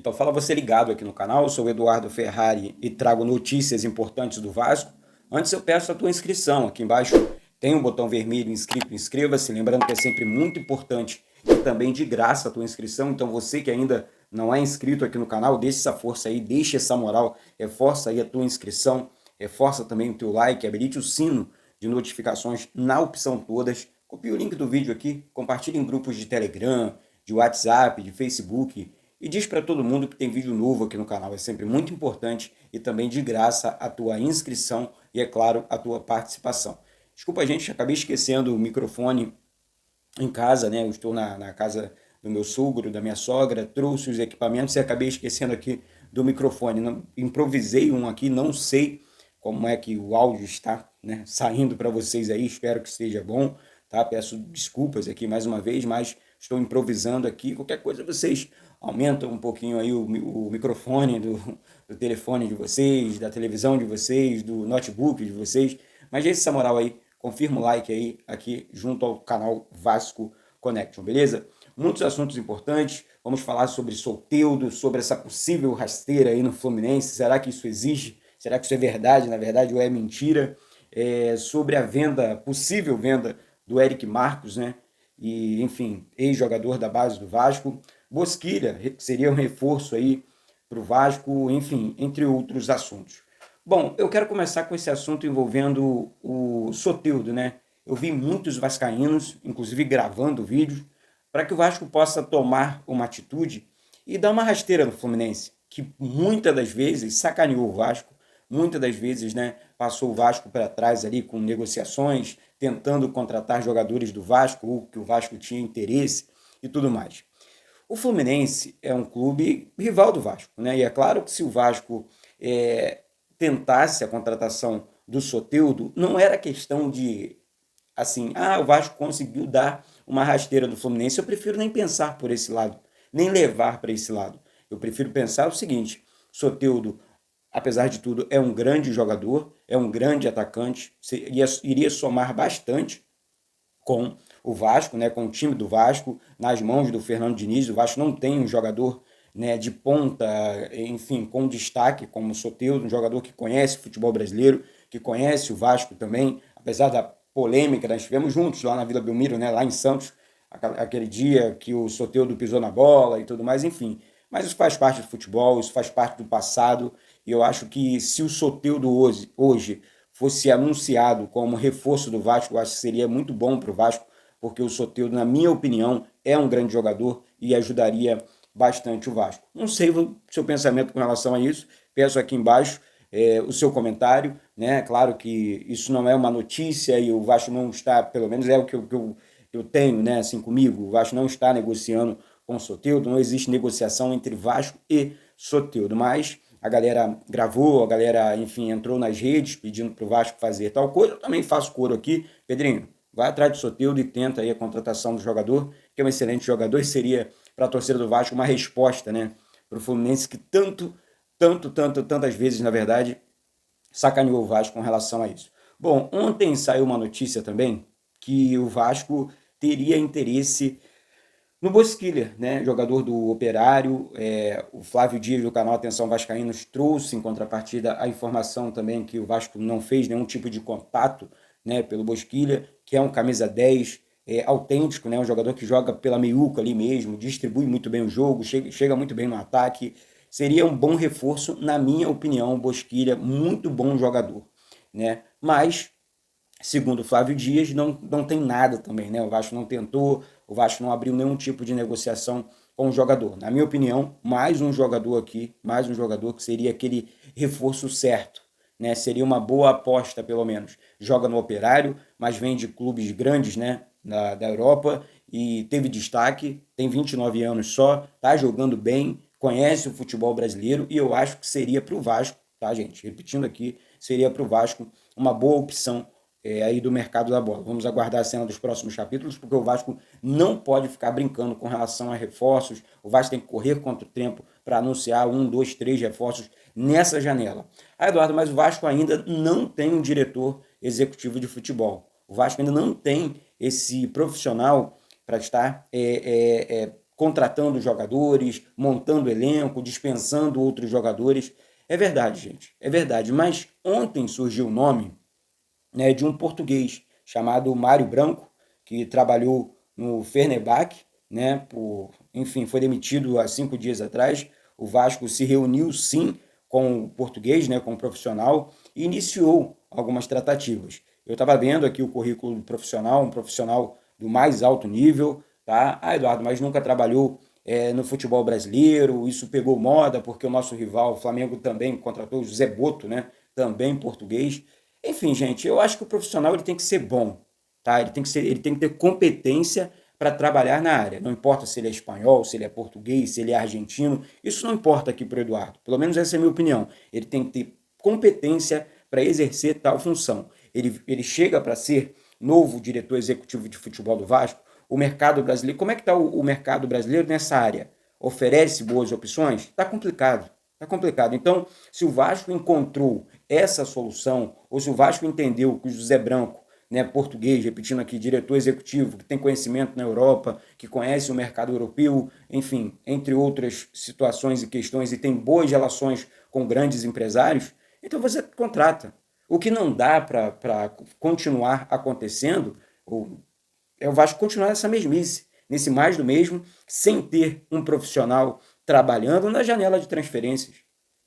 Então fala você ligado aqui no canal, eu sou o Eduardo Ferrari e trago notícias importantes do Vasco. Antes eu peço a tua inscrição, aqui embaixo tem um botão vermelho inscrito, inscreva-se, lembrando que é sempre muito importante e também de graça a tua inscrição, então você que ainda não é inscrito aqui no canal, deixe essa força aí, deixe essa moral, reforça aí a tua inscrição, reforça também o teu like, habilite o sino de notificações na opção todas, copie o link do vídeo aqui, compartilhe em grupos de Telegram, de WhatsApp, de Facebook, e diz para todo mundo que tem vídeo novo aqui no canal. É sempre muito importante e também de graça a tua inscrição e, é claro, a tua participação. Desculpa, gente, acabei esquecendo o microfone em casa, né? Eu estou na casa do meu sogro, da minha sogra, trouxe os equipamentos e acabei esquecendo aqui do microfone. Improvisei um aqui, não sei como é que o áudio está, né, saindo para vocês aí, espero que esteja bom, tá? Peço desculpas aqui mais uma vez, mas estou improvisando aqui. Qualquer coisa vocês aumentam um pouquinho aí o microfone do telefone de vocês, da televisão de vocês, do notebook de vocês. Mas essa moral aí, confirma o like aí aqui junto ao canal Vasco Connection, beleza? Muitos assuntos importantes, vamos falar sobre Soteldo, sobre essa possível rasteira aí no Fluminense, será que isso existe? Será que isso é verdade, na verdade, ou é mentira? Sobre a venda, possível venda do Eric Marcos, né? E, enfim, ex-jogador da base do Vasco. Bosquilha, que seria um reforço aí para o Vasco, enfim, entre outros assuntos. Bom, eu quero começar com esse assunto envolvendo o Soteldo, né? Eu vi muitos vascaínos, inclusive gravando vídeos, para que o Vasco possa tomar uma atitude e dar uma rasteira no Fluminense, que muitas das vezes sacaneou o Vasco, muitas das vezes, né, passou o Vasco para trás ali com negociações, tentando contratar jogadores do Vasco, ou que o Vasco tinha interesse e tudo mais. O Fluminense é um clube rival do Vasco, né? E é claro que se o Vasco tentasse a contratação do Soteldo, não era questão de, assim, o Vasco conseguiu dar uma rasteira do Fluminense. Eu prefiro nem pensar por esse lado, nem levar para esse lado. Eu prefiro pensar o seguinte: Soteldo, apesar de tudo, é um grande jogador, é um grande atacante, iria somar bastante com o Vasco, né, com o time do Vasco, nas mãos do Fernando Diniz. O Vasco não tem um jogador, né, de ponta, enfim, com destaque como o Soteldo, um jogador que conhece o futebol brasileiro, que conhece o Vasco também, apesar da polêmica, nós estivemos juntos lá na Vila Belmiro, né, lá em Santos, aquele dia que o Soteldo pisou na bola e tudo mais, enfim. Mas isso faz parte do futebol, isso faz parte do passado, e eu acho que se o Soteldo hoje fosse anunciado como reforço do Vasco, eu acho que seria muito bom para o Vasco, porque o Soteldo, na minha opinião, é um grande jogador e ajudaria bastante o Vasco. Não sei o seu pensamento com relação a isso, peço aqui embaixo o seu comentário, né? Claro que isso não é uma notícia e o Vasco não está, pelo menos é o que eu tenho, né, assim, comigo, o Vasco não está negociando com o Soteldo, não existe negociação entre Vasco e Soteldo, mas a galera gravou, a galera, enfim, entrou nas redes pedindo para o Vasco fazer tal coisa. Eu também faço coro aqui. Pedrinho, vai atrás do Soteldo e tenta aí a contratação do jogador, que é um excelente jogador e seria para a torcida do Vasco uma resposta, né, para o Fluminense, que tantas vezes, na verdade, sacaneou o Vasco com relação a isso. Bom, ontem saiu uma notícia também que o Vasco teria interesse no Bosquilha, né, jogador do Operário. O Flávio Dias, do canal Atenção Vascaínos, trouxe em contrapartida a informação também que o Vasco não fez nenhum tipo de contato, né, pelo Bosquilha, que é um camisa 10 autêntico, né, um jogador que joga pela meiuca ali mesmo, distribui muito bem o jogo, chega muito bem no ataque. Seria um bom reforço, na minha opinião. O Bosquilha, muito bom jogador, né, mas segundo o Flávio Dias, não tem nada também, né? O Vasco não tentou, o Vasco não abriu nenhum tipo de negociação com o jogador. Na minha opinião, mais um jogador aqui, mais um jogador que seria aquele reforço certo, né? Seria uma boa aposta, pelo menos. Joga no Operário, mas vem de clubes grandes, né, da Europa, e teve destaque, tem 29 anos só, tá jogando bem, conhece o futebol brasileiro, e eu acho que seria para o Vasco, tá, gente? Repetindo aqui, seria para o Vasco uma boa opção aí do mercado da bola. Vamos aguardar a cena dos próximos capítulos, porque o Vasco não pode ficar brincando com relação a reforços. O Vasco tem que correr contra o tempo para anunciar 1, 2, 3 reforços nessa janela. Eduardo, mas o Vasco ainda não tem um diretor executivo de futebol. O Vasco ainda não tem esse profissional para estar contratando jogadores, montando elenco, dispensando outros jogadores. É verdade, gente, é verdade. Mas ontem surgiu o nome, né, de um português chamado Mário Branco, que trabalhou no Fenerbahçe, né, enfim, foi demitido há 5 dias atrás. O Vasco se reuniu, sim, com o português, né, com o profissional, e iniciou algumas tratativas. Eu estava vendo aqui o currículo do profissional, um profissional do mais alto nível, tá? Ah, Eduardo, mas nunca trabalhou no futebol brasileiro, isso pegou moda porque o nosso rival, o Flamengo, também contratou o José Boto, né? Também português. Enfim, gente, eu acho que o profissional ele tem que ser bom, tá? Ele tem que ter competência para trabalhar na área. Não importa se ele é espanhol, se ele é português, se ele é argentino, isso não importa aqui para o Eduardo. Pelo menos essa é a minha opinião. Ele tem que ter competência para exercer tal função. Ele chega para ser novo diretor executivo de futebol do Vasco. O mercado brasileiro, como é que está o mercado brasileiro nessa área? Oferece boas opções? Está complicado. Está complicado. Então, se o Vasco encontrou essa solução, ou se o Vasco entendeu que o José Branco, né, português, repetindo aqui, diretor executivo, que tem conhecimento na Europa, que conhece o mercado europeu, enfim, entre outras situações e questões, e tem boas relações com grandes empresários, então você contrata. O que não dá para continuar acontecendo é o Vasco continuar nessa mesmice, nesse mais do mesmo, sem ter um profissional trabalhando na janela de transferências,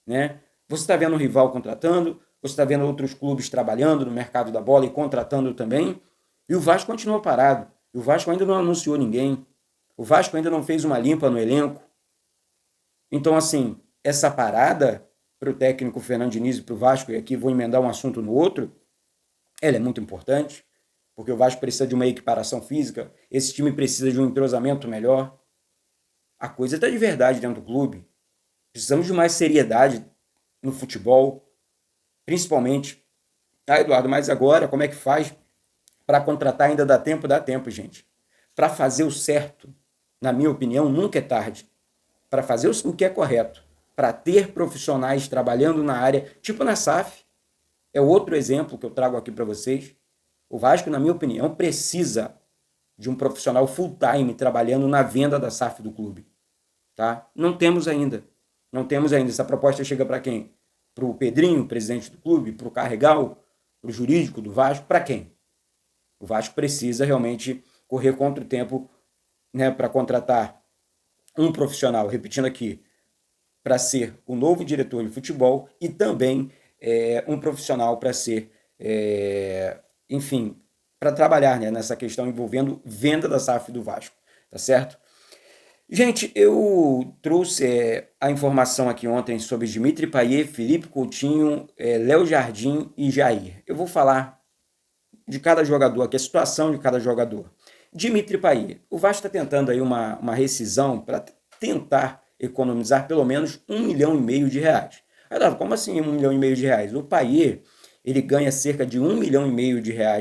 né? Você está vendo um rival contratando, você está vendo outros clubes trabalhando no mercado da bola e contratando também, e o Vasco continua parado. E o Vasco ainda não anunciou ninguém. O Vasco ainda não fez uma limpa no elenco. Então, assim, essa parada para o técnico Fernando Diniz e para o Vasco, e aqui vou emendar um assunto no outro, ela é muito importante, porque o Vasco precisa de uma equiparação física, esse time precisa de um entrosamento melhor. A coisa está de verdade dentro do clube. Precisamos de mais seriedade no futebol, principalmente. Ah, Eduardo, mas agora como é que faz para contratar? Ainda dá tempo? Dá tempo, gente. Para fazer o certo, na minha opinião, nunca é tarde. Para fazer o que é correto, para ter profissionais trabalhando na área, tipo na SAF, é outro exemplo que eu trago aqui para vocês. O Vasco, na minha opinião, precisa de um profissional full-time trabalhando na venda da SAF do clube. Tá? Não temos ainda. Não temos ainda. Essa proposta chega para quem? Para o Pedrinho, presidente do clube? Para o Carregal? Para o jurídico do Vasco? Para quem? O Vasco precisa realmente correr contra o tempo, né, para contratar um profissional, repetindo aqui, para ser o novo diretor de futebol e também um profissional para ser, enfim, para trabalhar, né, nessa questão envolvendo venda da SAF do Vasco, tá certo? Gente, eu trouxe a informação aqui ontem sobre Dimitri Payet, Felipe Coutinho, Léo Jardim e Jair. Eu vou falar de cada jogador aqui, a situação de cada jogador. Dimitri Payet, o Vasco está tentando aí uma rescisão para tentar economizar pelo menos R$ 1,5 milhão. Aí, como assim R$ 1,5 milhão? O Payet, ele ganha cerca de R$ 1,5 milhão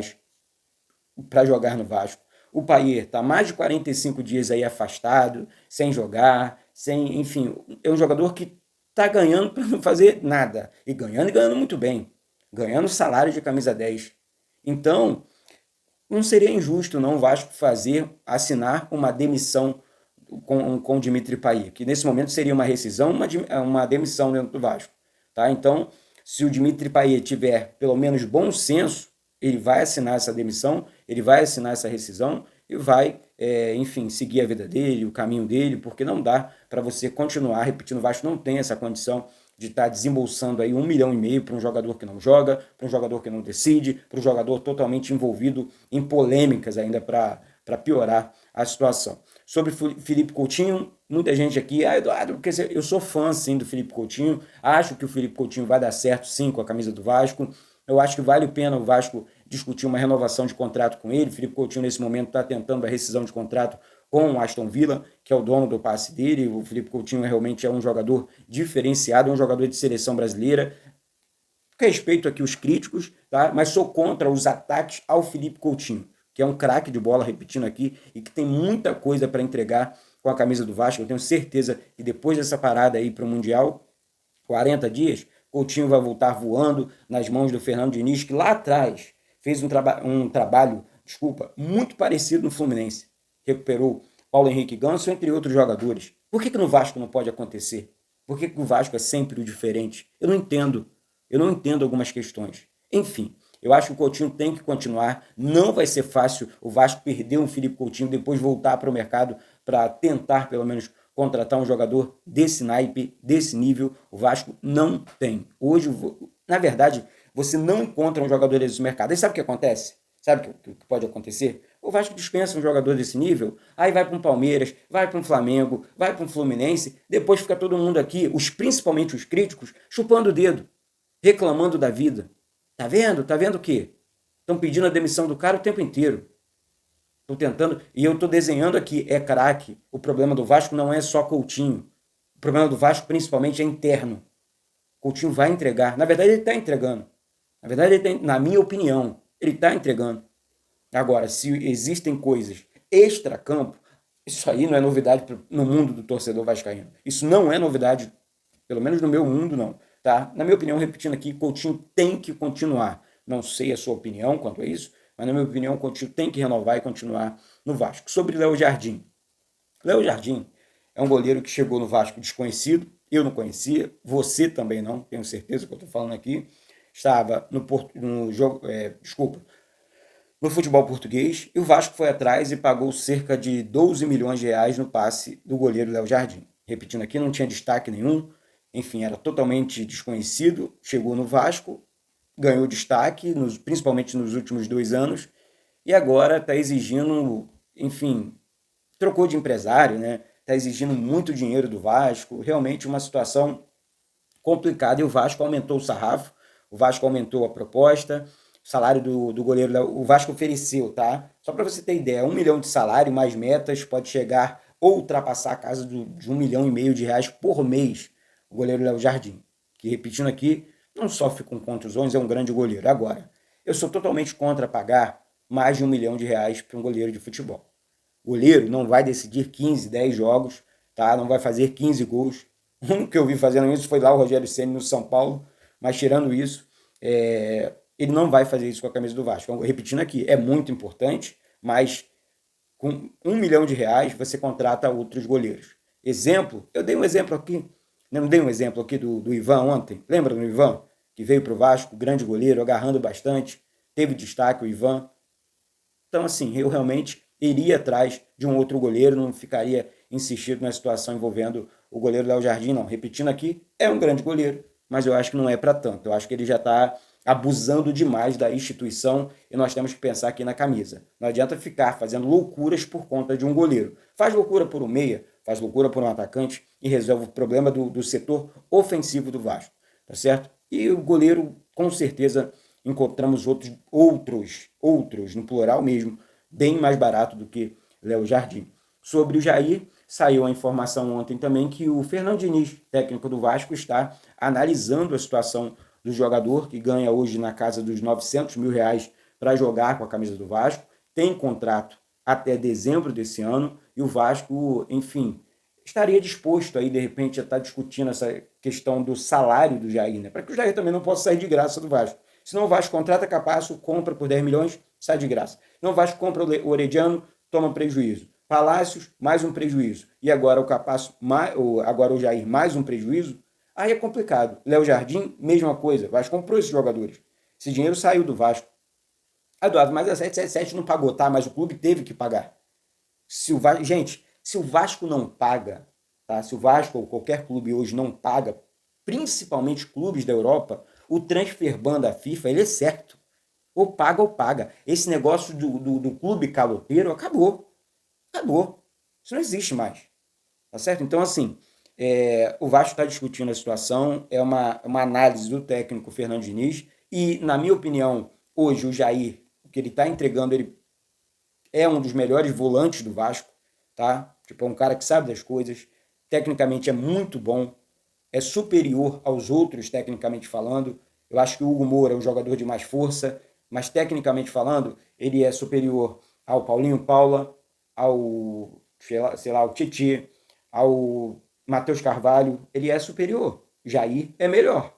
para jogar no Vasco. O Payet está mais de 45 dias aí afastado, sem jogar, enfim, é um jogador que está ganhando para não fazer nada. E ganhando muito bem. Ganhando salário de camisa 10. Então, não seria injusto não o Vasco assinar uma demissão com o Dimitri Payet, que nesse momento seria uma rescisão, uma demissão dentro do Vasco. Tá? Então, se o Dimitri Payet tiver pelo menos bom senso, ele vai assinar essa demissão, ele vai assinar essa rescisão e vai, enfim, seguir a vida dele, o caminho dele, porque não dá para você continuar repetindo. O Vasco não tem essa condição de estar desembolsando aí R$ 1,5 milhão para um jogador que não joga, para um jogador que não decide, para um jogador totalmente envolvido em polêmicas ainda para piorar a situação. Sobre Felipe Coutinho, muita gente aqui, Eduardo, porque eu sou fã sim do Felipe Coutinho, acho que o Felipe Coutinho vai dar certo sim com a camisa do Vasco, eu acho que vale a pena o Vasco discutir uma renovação de contrato com ele. O Felipe Coutinho nesse momento está tentando a rescisão de contrato com o Aston Villa, que é o dono do passe dele. O Felipe Coutinho realmente é um jogador diferenciado, é um jogador de seleção brasileira. Respeito aqui os críticos, tá? Mas sou contra os ataques ao Felipe Coutinho, que é um craque de bola, repetindo aqui, e que tem muita coisa para entregar com a camisa do Vasco. Eu tenho certeza que depois dessa parada aí para o Mundial, 40 dias, Coutinho vai voltar voando nas mãos do Fernando Diniz, que lá atrás fez um trabalho, muito parecido no Fluminense. Recuperou Paulo Henrique Ganso, entre outros jogadores. Por que no Vasco não pode acontecer? Por que o Vasco é sempre o diferente? Eu não entendo. Eu não entendo algumas questões. Enfim, eu acho que o Coutinho tem que continuar. Não vai ser fácil o Vasco perder um Felipe Coutinho, depois voltar para o mercado para tentar, pelo menos, contratar um jogador desse naipe, desse nível. O Vasco não tem. Hoje, na verdade, você não encontra um jogador desse mercado. E sabe o que acontece? Sabe o que pode acontecer? O Vasco dispensa um jogador desse nível, aí vai para um Palmeiras, vai para um Flamengo, vai para um Fluminense, depois fica todo mundo aqui, principalmente os críticos, chupando o dedo, reclamando da vida. Tá vendo? Tá vendo o quê? Estão pedindo a demissão do cara o tempo inteiro. Estou tentando, e eu estou desenhando aqui, é craque. O problema do Vasco não é só Coutinho. O problema do Vasco, principalmente, é interno. Coutinho vai entregar. Na verdade, ele está entregando. Na verdade, na minha opinião, ele está entregando. Agora, se existem coisas extra-campo, isso aí não é novidade no mundo do torcedor vascaíno. Isso não é novidade, pelo menos no meu mundo, não. Tá? Na minha opinião, repetindo aqui, Coutinho tem que continuar. Não sei a sua opinião quanto a isso, mas na minha opinião, Coutinho tem que renovar e continuar no Vasco. Sobre Léo Jardim. Léo Jardim é um goleiro que chegou no Vasco desconhecido, eu não conhecia, você também não, tenho certeza que eu estou falando aqui. Estava no futebol português, e o Vasco foi atrás e pagou cerca de 12 milhões de reais no passe do goleiro Léo Jardim. Repetindo aqui, não tinha destaque nenhum, enfim, era totalmente desconhecido, chegou no Vasco, ganhou destaque, principalmente nos últimos 2 anos, e agora está exigindo, enfim, trocou de empresário, né? Está exigindo muito dinheiro do Vasco, realmente uma situação complicada, e o Vasco aumentou o sarrafo, o Vasco aumentou a proposta, o salário do goleiro, o Vasco ofereceu, tá? Só para você ter ideia, 1 milhão de salário, mais metas, pode chegar ou ultrapassar a casa de 1,5 milhão de reais por mês, o goleiro Léo Jardim, que, repetindo aqui, não sofre com contusões, é um grande goleiro. Agora, eu sou totalmente contra pagar mais de 1 milhão de reais para um goleiro de futebol. O goleiro não vai decidir 15, 10 jogos, tá? Não vai fazer 15 gols. O único que eu vi fazendo isso foi lá o Rogério Ceni no São Paulo, mas tirando isso, ele não vai fazer isso com a camisa do Vasco. Então, repetindo aqui, é muito importante, mas com 1 milhão de reais você contrata outros goleiros. Exemplo, eu dei um exemplo aqui, não dei um exemplo aqui do Ivan ontem, lembra do Ivan? Que veio para o Vasco, grande goleiro, agarrando bastante, teve destaque o Ivan. Então, assim, eu realmente iria atrás de um outro goleiro, não ficaria insistindo na situação envolvendo o goleiro Léo Jardim, não. Repetindo aqui, é um grande goleiro, mas eu acho que não é para tanto. Eu acho que ele já está abusando demais da instituição e nós temos que pensar aqui na camisa. Não adianta ficar fazendo loucuras por conta de um goleiro. Faz loucura por um meia, faz loucura por um atacante e resolve o problema do setor ofensivo do Vasco, tá certo? E o goleiro, com certeza, encontramos outros, no plural mesmo, bem mais barato do que Léo Jardim. Sobre o Jair, saiu a informação ontem também que o Fernando Diniz, técnico do Vasco, está analisando a situação do jogador, que ganha hoje na casa dos 900 mil reais para jogar com a camisa do Vasco, tem contrato até dezembro desse ano, e o Vasco, enfim, estaria disposto aí, de repente, a estar discutindo essa questão do salário do Jair, né? Para que o Jair também não possa sair de graça do Vasco. Senão o Vasco contrata Capasso, compra por 10 milhões, sai de graça. Não o Vasco compra o Orediano, toma prejuízo. Palácios, mais um prejuízo. E agora o Capasso, agora o Jair, mais um prejuízo. Aí é complicado. Léo Jardim, mesma coisa. O Vasco comprou esses jogadores. Esse dinheiro saiu do Vasco. Eduardo, mas a 777 não pagou, tá? Mas o clube teve que pagar. Gente, se o Vasco não paga, tá? Se o Vasco ou qualquer clube hoje não paga, principalmente clubes da Europa, o transfer ban da FIFA, ele é certo. Ou paga ou paga. Esse negócio do clube caloteiro acabou. Acabou. Isso não existe mais. Tá certo? Então, assim, o Vasco está discutindo a situação, é uma análise do técnico Fernando Diniz, e, na minha opinião, hoje o Jair, o que ele está entregando, ele é um dos melhores volantes do Vasco, tá? Tipo, é um cara que sabe das coisas, tecnicamente é muito bom, é superior aos outros, tecnicamente falando. Eu acho que o Hugo Moura é um jogador de mais força, mas tecnicamente falando, ele é superior ao Paulinho Paula, ao, sei lá, ao Titi, ao Matheus Carvalho, ele é superior. Jair é melhor.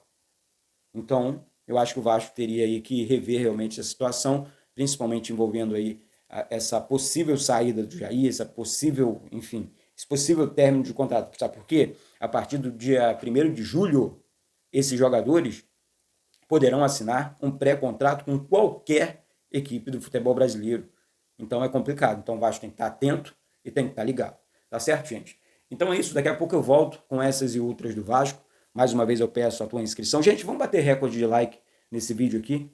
Então, eu acho que o Vasco teria aí que rever realmente a situação, principalmente envolvendo aí essa possível saída do Jair, essa possível, enfim, esse possível término de contrato. Sabe por quê? A partir do dia 1º de julho, esses jogadores poderão assinar um pré-contrato com qualquer equipe do futebol brasileiro. Então é complicado. Então o Vasco tem que estar atento e tem que estar ligado. Tá certo, gente? Então é isso. Daqui a pouco eu volto com essas e outras do Vasco. Mais uma vez eu peço a tua inscrição. Gente, vamos bater recorde de like nesse vídeo aqui.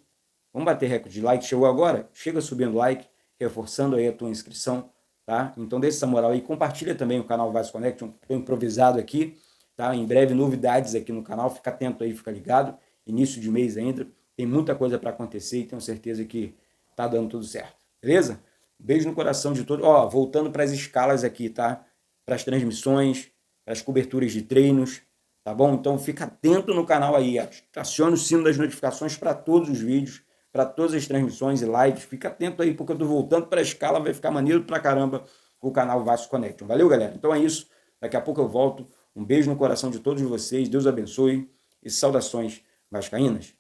Vamos bater recorde de like. Chegou agora? Chega subindo like, reforçando aí a tua inscrição, tá? Então deixa essa moral aí. Compartilha também o canal Vasco Connection. Estou improvisado aqui, tá? Em breve novidades aqui no canal. Fica atento aí, fica ligado. Início de mês ainda. Tem muita coisa para acontecer e tenho certeza que tá dando tudo certo. Beleza? Beijo no coração de todos. Ó, voltando para as escalas aqui, tá? Para as transmissões, para as coberturas de treinos, tá bom? Então fica atento no canal aí. Acione o sino das notificações para todos os vídeos, para todas as transmissões e lives. Fica atento aí, porque eu tô voltando para a escala, vai ficar maneiro pra caramba o canal Vasco Connection. Valeu, galera? Então é isso. Daqui a pouco eu volto. Um beijo no coração de todos vocês. Deus abençoe e saudações vascaínas.